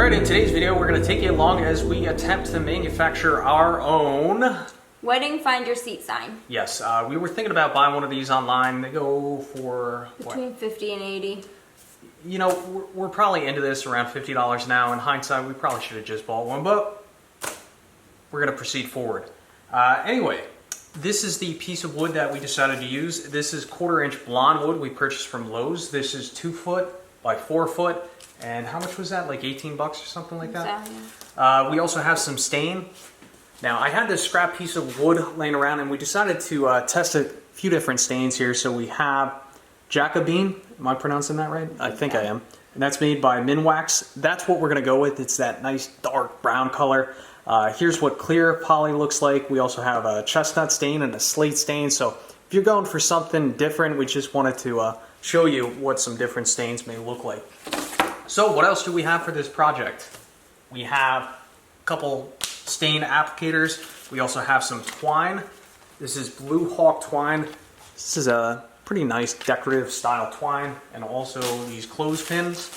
Alright, in today's video we're going to take you along as we attempt to manufacture our own wedding find your seat sign. Yes, we were thinking about buying one of these online. They go for between what? 50 and 80. You know, we're probably into this around $50 now. In hindsight, we probably should have just bought one, but we're going to proceed forward. Anyway, this is the piece of wood that we decided to use. This is 1/4 inch blonde wood we purchased from Lowe's. This is 2 foot by 4 foot. And how much was that? Like 18 bucks or something like that? Yeah. We also have some stain. Now, I had this scrap piece of wood laying around and we decided to test a few different stains here. So we have Jacobean. Am I pronouncing that right? I think I am. And that's made by Minwax. That's what we're going to go with. It's that nice dark brown color. Here's what clear poly looks like. We also have a chestnut stain and a slate stain. So if you're going for something different, we just wanted to show you what some different stains may look like. So what else do we have for this project? We have a couple stain applicators. We also have some twine. This is Blue Hawk twine. This is a pretty nice decorative style twine, and also these clothespins.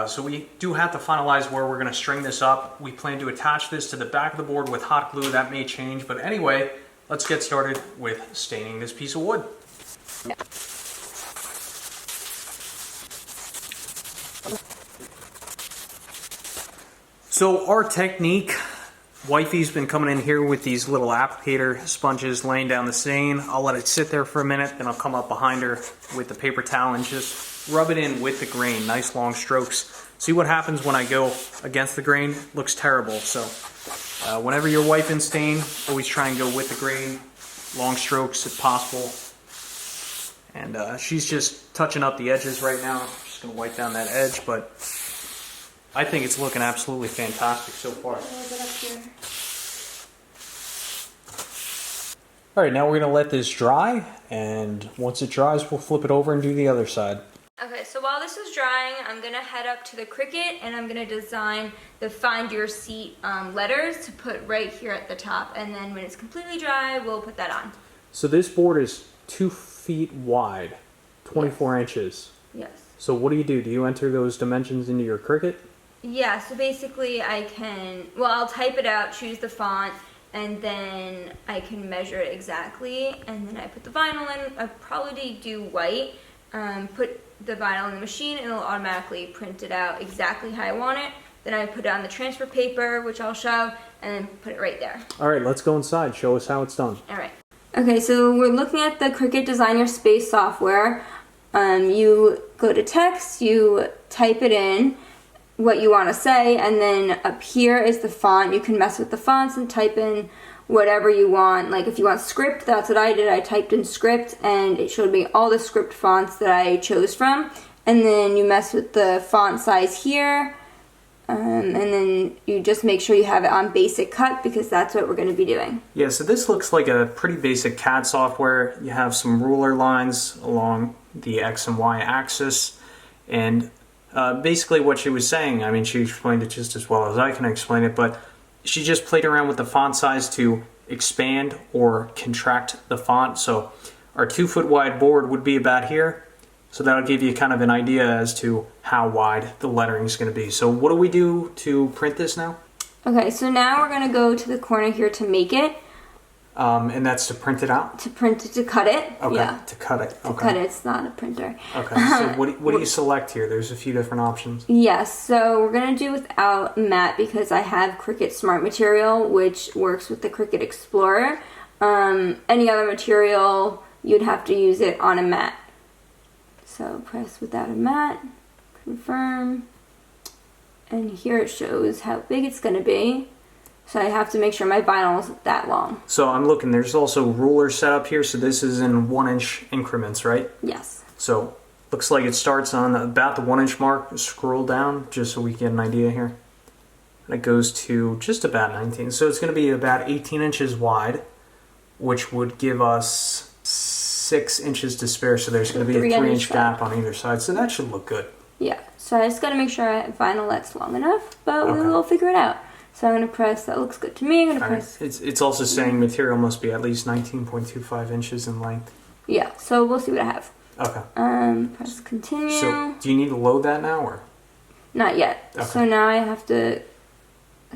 So we do have to finalize where we're going to string this up. We plan to attach this to the back of the board with hot glue. That may change, but anyway, let's get started with staining this piece of wood. So our technique, Wifey's been coming in here with these little applicator sponges laying down the stain. I'll let it sit there for a minute, then I'll come up behind her with the paper towel and just rub it in with the grain, nice long strokes. See what happens when I go against the grain? It looks terrible. So whenever you're wiping stain, always try and go with the grain, long strokes if possible. And she's just touching up the edges right now. I'm just going to wipe down that edge, but I think it's looking absolutely fantastic so far. Alright, now we're going to let this dry, and once it dries, we'll flip it over and do the other side. Okay, so while this is drying, I'm going to head up to the Cricut, and I'm going to design the Find Your Seat letters to put right here at the top, and then when it's completely dry, we'll put that on. So this board is 2 feet wide, 24 inches. Yes. So what do? Do you enter those dimensions into your Cricut? Yeah, so basically I can, well, I'll type it out, choose the font, and then I can measure it exactly, and then I put the vinyl in. I'll probably do white, put the vinyl in the machine, and it'll automatically print it out exactly how I want it. Then I put it on the transfer paper, which I'll show, and then put it right there. Alright, let's go inside. Show us how it's done. Alright. Okay, so we're looking at the Cricut Design Your Space software. You go to text, you type it in, what you want to say, and then up here is the font. You can mess with the fonts and type in whatever you want. Like if you want script, that's what I did. I typed in script and it showed me all the script fonts that I chose from. And then you mess with the font size here, and then you just make sure you have it on basic cut because that's what we're going to be doing. Yeah, so this looks like a pretty basic CAD software. You have some ruler lines along the X and Y axis, and basically what she was saying, I mean, she explained it just as well as I can explain it, but she just played around with the font size to expand or contract the font. So our 2 foot wide board would be about here. So that'll give you kind of an idea as to how wide the lettering is going to be. So what do we do to print this now? Okay, so now we're going to go to the corner here to make it. And that's to print it out? To print it, to cut it. Okay, yeah. To cut it. Okay. To cut it, it's not a printer. Okay, so what do you select here? There's a few different options. Yes, so we're going to do without matte because I have Cricut Smart Material, which works with the Cricut Explorer. Any other material, you'd have to use it on a matte. So press without a matte, confirm, and here it shows how big it's going to be. So I have to make sure my vinyl is that long. So I'm looking, there's also rulers set up here, so this is in 1 inch increments, right? Yes. So looks like it starts on about the 1 inch mark. Scroll down just so we get an idea here. And it goes to just about 19. So it's going to be about 18 inches wide, which would give us 6 inches to spare. So there's going to be a 3 inch gap on either side. So that should look good. Yeah. So I just got to make sure I have vinyl that's long enough, but we'll figure it out. So I'm going to press, that looks good to me, I'm going to press. Right. It's also saying material must be at least 19.25 inches in length. Yeah, so we'll see what I have. Okay. Press continue. So do you need to load that now or? Not yet. Okay. So now I have to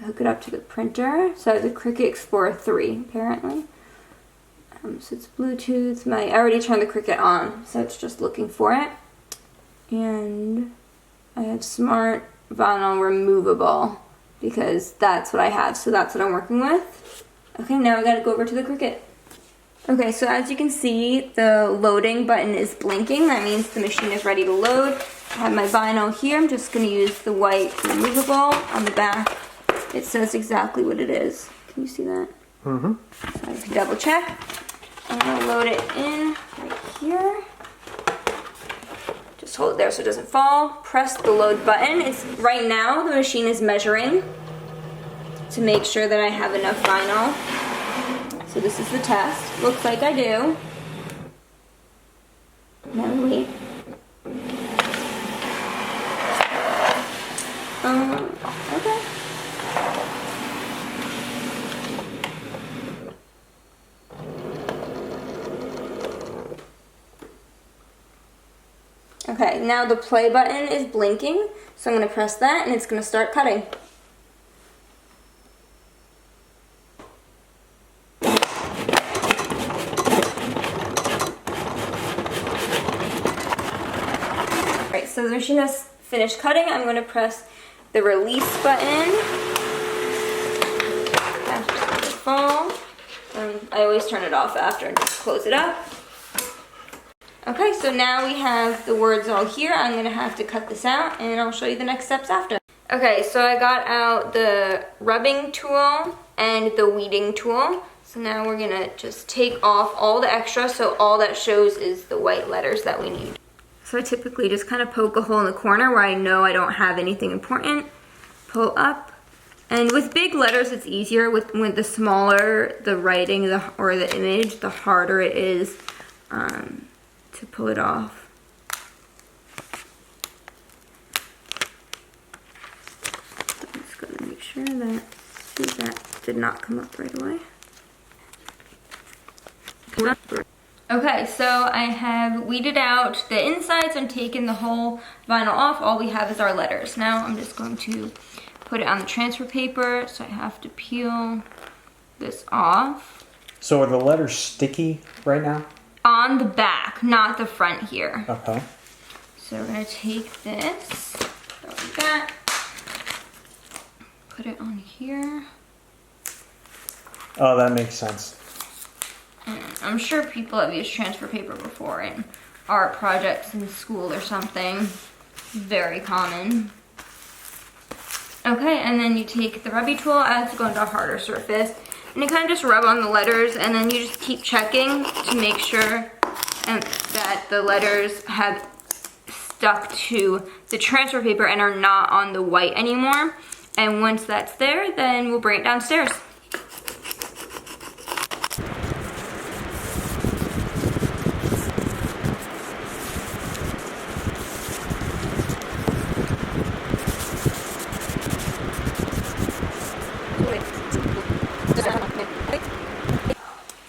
hook it up to the printer. So I have the Cricut Explore 3 apparently. So it's Bluetooth. I already turned the Cricut on, so it's just looking for it. And I have Smart Vinyl Removable because that's what I have. So that's what I'm working with. Okay, now I gotta go over to the Cricut. Okay, so as you can see, the loading button is blinking. That means the machine is ready to load. I have my vinyl here. I'm just gonna use the white removable on the back. It says exactly what it is. Can you see that? Mm-hmm. So I can double check. I'm gonna load it in right here. Just hold it there so it doesn't fall. Press the load button. Right now the machine is measuring to make sure that I have enough vinyl. So this is the test. Looks like I do. Now we wait. Okay. Okay, now the play button is blinking, so I'm going to press that and it's going to start cutting. Alright, so the machine has finished cutting. I'm going to press the release button. That's just going to fall. I always turn it off after and just close it up. Okay, so now we have the words all here. I'm gonna have to cut this out and I'll show you the next steps after. Okay, so I got out the rubbing tool and the weeding tool. So now we're gonna just take off all the extra so all that shows is the white letters that we need. So I typically just kind of poke a hole in the corner where I know I don't have anything important. Pull up. And with big letters it's easier. With the smaller the writing or the image, the harder it is to pull it off. So I'm just gonna make sure that did not come up right away. Okay, so I have weeded out the insides and taken the whole vinyl off. All we have is our letters. Now I'm just going to put it on the transfer paper, so I have to peel this off. So are the letters sticky right now? On the back, not the front here. Okay. So we're gonna take this, go like that, put it on here. Oh, that makes sense. And I'm sure people have used transfer paper before in art projects in school or something. Very common. Okay, and then you take the rubby tool as you go into a harder surface, and you kind of just rub on the letters, and then you just keep checking to make sure that the letters have stuck to the transfer paper and are not on the white anymore. And once that's there, then we'll bring it downstairs.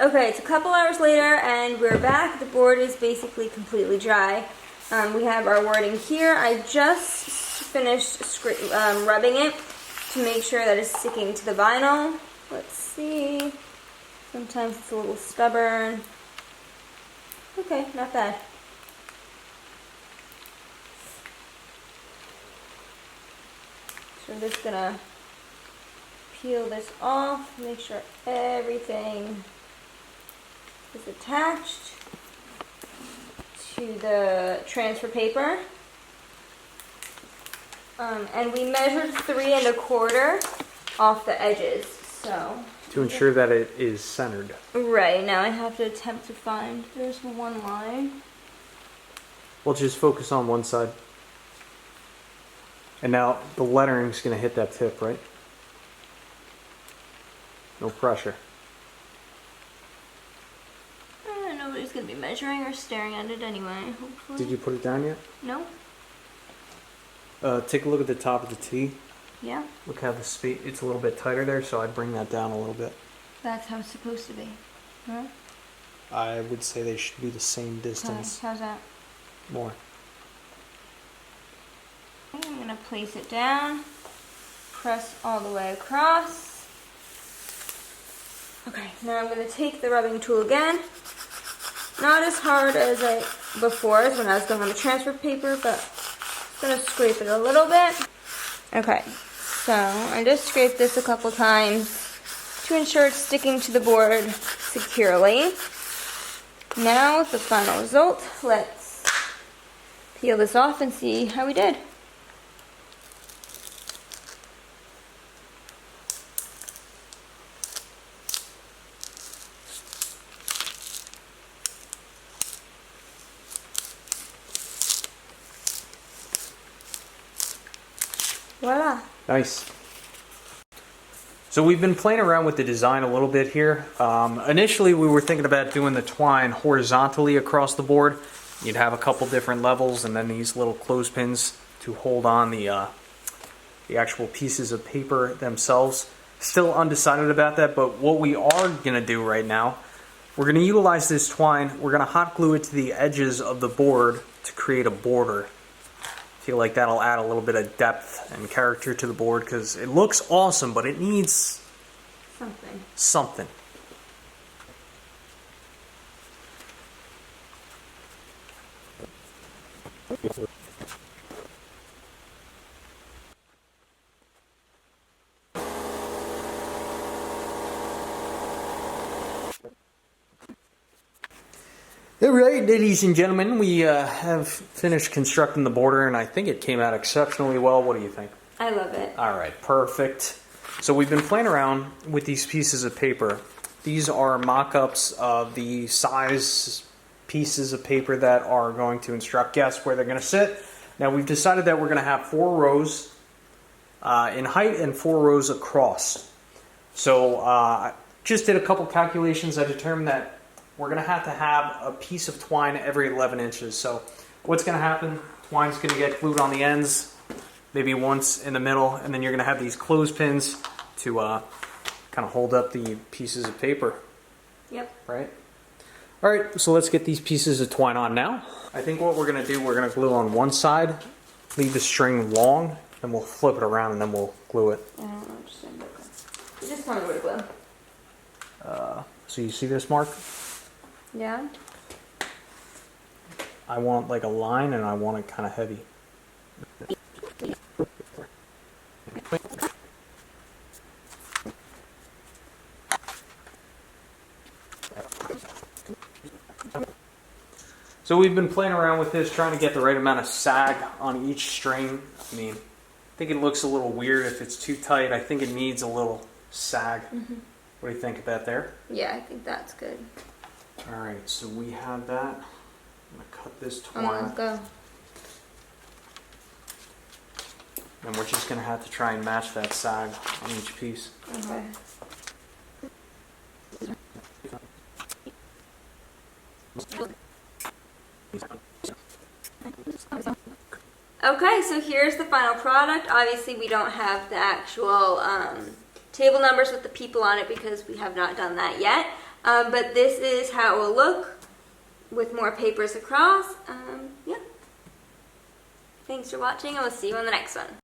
Okay, it's a couple hours later and we're back. The board is basically completely dry. We have our wording here. I just finished rubbing it to make sure that it's sticking to the vinyl. Let's see. Sometimes it's a little stubborn. Okay, not bad. So I'm just gonna peel this off, make sure everything is attached to the transfer paper. And we measured 3 1/4 off the edges, so. To ensure that it is centered. Right, now I have to attempt to find, there's one line. We'll just focus on one side. And now the lettering's gonna hit that tip, right? No pressure. Nobody's gonna be measuring or staring at it anyway, hopefully. Did you put it down yet? No? Take a look at the top of the T. Yeah? Look how the space, it's a little bit tighter there, so I'd bring that down a little bit. That's how it's supposed to be. Huh? I would say they should be the same distance. How's that? More. I'm going to place it down, press all the way across. Okay, now I'm going to take the rubbing tool again. Not as hard as before, as when I was going on the transfer paper, but I'm going to scrape it a little bit. Okay, so I just scraped this a couple times to ensure it's sticking to the board securely. Now, the final result. Let's peel this off and see how we did. Voila. Nice. So we've been playing around with the design a little bit here. Initially we were thinking about doing the twine horizontally across the board. You'd have a couple different levels and then these little clothespins to hold on the actual pieces of paper themselves. Still undecided about that, but what we are going to do right now, we're going to utilize this twine. We're going to hot glue it to the edges of the board to create a border. I feel like that'll add a little bit of depth and character to the board because it looks awesome, but it needs something. Alright, ladies and gentlemen, we have finished constructing the border and I think it came out exceptionally well. What do you think? I love it. Alright, perfect. So we've been playing around with these pieces of paper. These are mock-ups of the size pieces of paper that are going to instruct guests where they're going to sit. Now we've decided that we're going to have 4 rows in height and 4 rows across. So just did a couple calculations. I determined that we're going to have a piece of twine every 11 inches. So what's going to happen? Twine's going to get glued on the ends, maybe once in the middle, and then you're going to have these clothespins to kind of hold up the pieces of paper. Yep. Right? All right, so let's get these pieces of twine on now. I think what we're going to do, we're going to glue on one side, leave the string long, and we'll flip it around and then we'll glue it. I don't understand. You just tell me where to glue. So you see this mark? Yeah. I want like a line and I want it kind of heavy. So we've been playing around with this, trying to get the right amount of sag on each string. I mean, I think it looks a little weird if it's too tight. I think it needs a little sag. Mm-hmm. What do you think about there? Yeah, I think that's good. Alright, so we have that. I'm going to cut this twine. Let's go. And we're just going to have to try and match that sag on each piece. Okay. Okay, so here's the final product. Obviously we don't have the actual table numbers with the people on it because we have not done that yet. But this is how it will look with more papers across. Yeah. Thanks for watching and we'll see you on the next one.